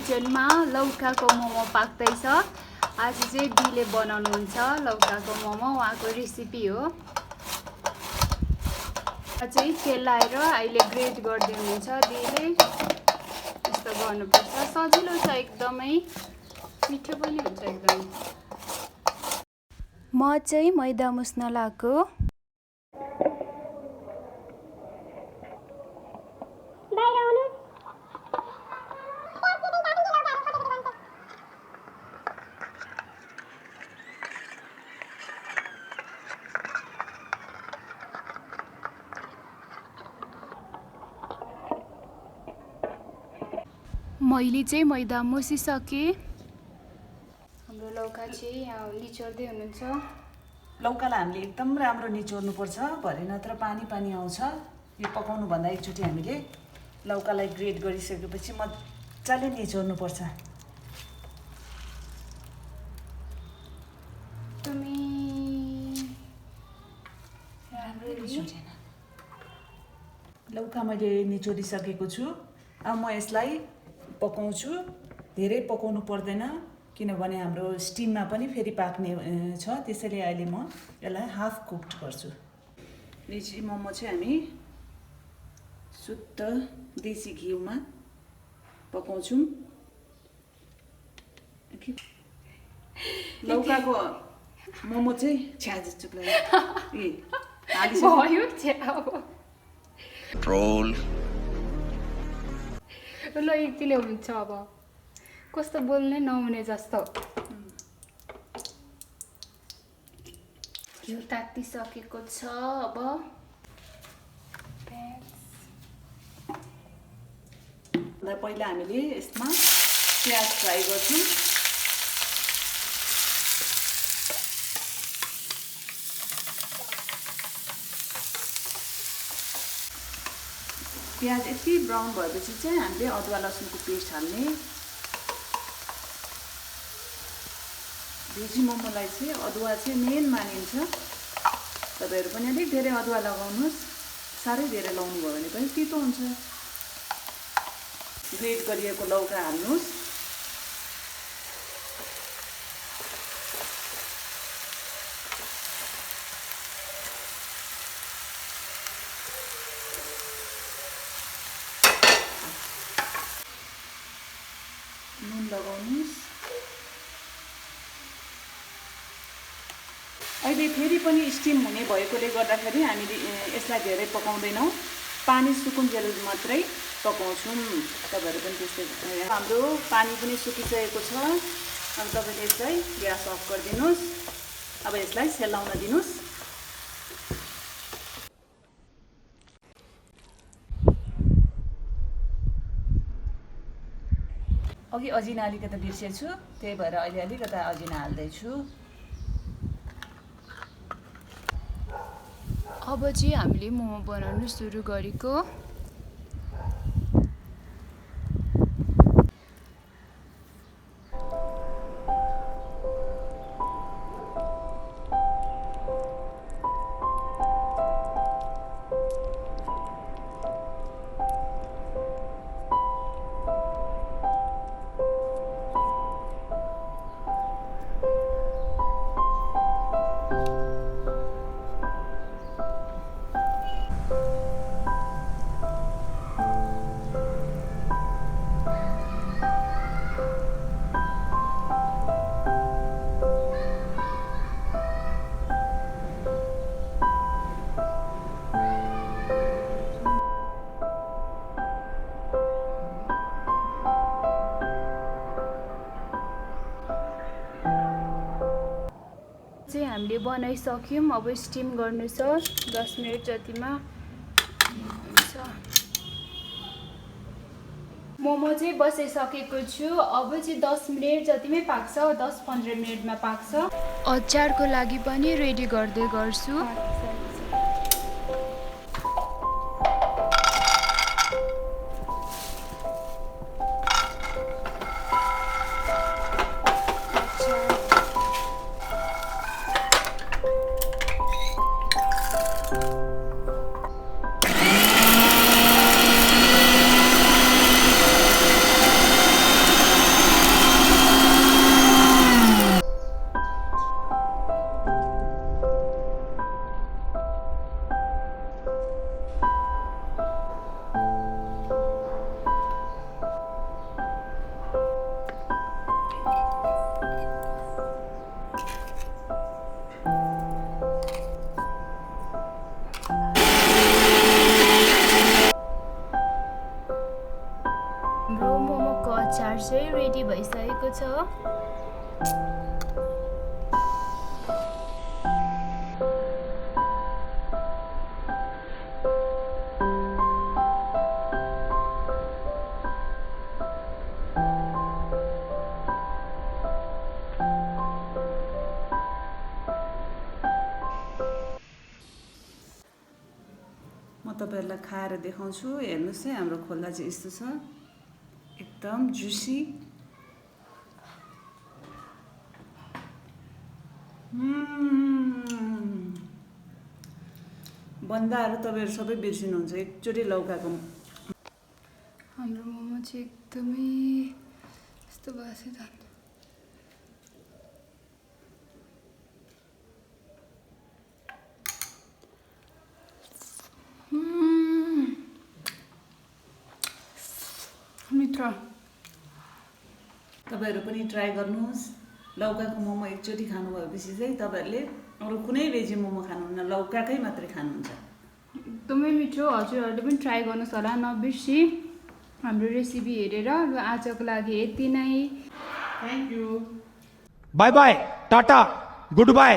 किचनमा लौकाको मोमो पाक्दैछ। आज चाहिँ बीले बनाउनुहुन्छ लौकाको मोमो, उहाँको रेसिपी हो। चाहिँ सेलाएर अहिले ग्रेट गर्दै हुनुहुन्छ बीले। यस्तो गर्नुपर्छ, सजिलो छ एकदमै, मिठो पनि हुन्छ एकदमै। म चाहिँ मैदा मुस्न लाएको। मैले चाहिँ मैदा मुसिसकेँ। हाम्रो लौका चाहिँ यहाँ निचोर्दै हुनुहुन्छ। लौकालाई हामीले एकदम राम्रो निचोर्नुपर्छ, भरे नत्र पानी पानी आउँछ। यो पकाउनुभन्दा एकचोटि हामीले लौकालाई ग्रेट गरिसकेपछि मजाले निचोर्नुपर्छ। लौका मैले निचोरिसकेको छु। अब म यसलाई पकाउँछु। धेरै पकाउनु पर्दैन, किनभने हाम्रो स्टिममा पनि फेरि पाक्ने छ। त्यसैले अहिले म यसलाई हाफ कुक्ड गर्छु। देसी मोमो चाहिँ हामी शुद्ध देसी घिउमा पकाउँछौँ। लौकाको मोमो चाहिँ छ्याज चुक्ला ट्रोल ल यतिले हुन्छ। अब कस्तो बोल्नै नहुने जस्तो। घिउ तातिसकेको छ। अब पहिला हामीले यसमा प्याज फ्राई गर्छौँ। प्याज यति ब्राउन भएपछि चाहिँ हामीले अदुवा लसुनको पेस्ट हाल्ने। भेजी मोमोलाई चाहिँ अदुवा चाहिँ मेन मानिन्छ। तपाईँहरू पनि अलिक धेरै अदुवा लगाउनुहोस्, साह्रै धेरै लाउनु भयो भने पनि तितो हुन्छ। ग्रेट गरिएको लौका हाल्नुहोस्। नुन लगाउनुहोस्। अहिले फेरि पनि स्टिम हुने भएकोले गर्दाखेरि हामीले यसलाई धेरै पकाउँदैनौँ, पानी सुकुन्जेल मात्रै पकाउँछौँ। तपाईँहरू पनि त्यस्तै। हाम्रो पानी पनि सुकिसकेको छ। अब तपाईँले यसलाई ग्यास अफ गरिदिनुहोस्। अब यसलाई सेलाउन दिनुहोस्। अघि अजिना अलिकति बिर्सेछु, त्यही भएर अहिले अलिकति अजिना हाल्दैछु। अब चाहिँ हामीले मोमो बनाउनु सुरु गरेको। चाहिँ हामीले बनाइसक्यौँ। अब स्टिम गर्नु छ 10 मिनट जतिमा हुन्छ। मोमो चाहिँ बसाइसकेको छु। अब चाहिँ 10 मिनट जतिमै पाक्छ, 10-15 मिनटमा पाक्छ। अचारको लागि पनि रेडी गर्दै गर्छु। आएको छ। म तपाईहरुलाई खाएर देखाउँछु। हेर्नुस् है हाम्रो खोला चाहिँ यस्तो छ, एकदम जुसी। बन्दाहरू तपाईहरु सबै बिर्सिनुहुन्छ एकचोटि लौकाको। हाम्रो मोमो चाहिँ एकदमै यस्तो बासी छ। मित्र तपाईहरु पनि ट्राई गर्नुहोस्। लौकाको मोमो एकचोटि खानु भएपछि चाहिँ तपाईहरुले अरु कुनै भेजी मोमो खानुहुन्न, लौकाकै मात्रै खानुहुन्छ। एकदमै मिठो। हजुरहरूले पनि ट्राई गर्नुहोस् होला नबिर्सी हाम्रो रेसिपी हेरेर। र आजको लागि यति नै। Thank you. Bye bye, ta-ta, good bye.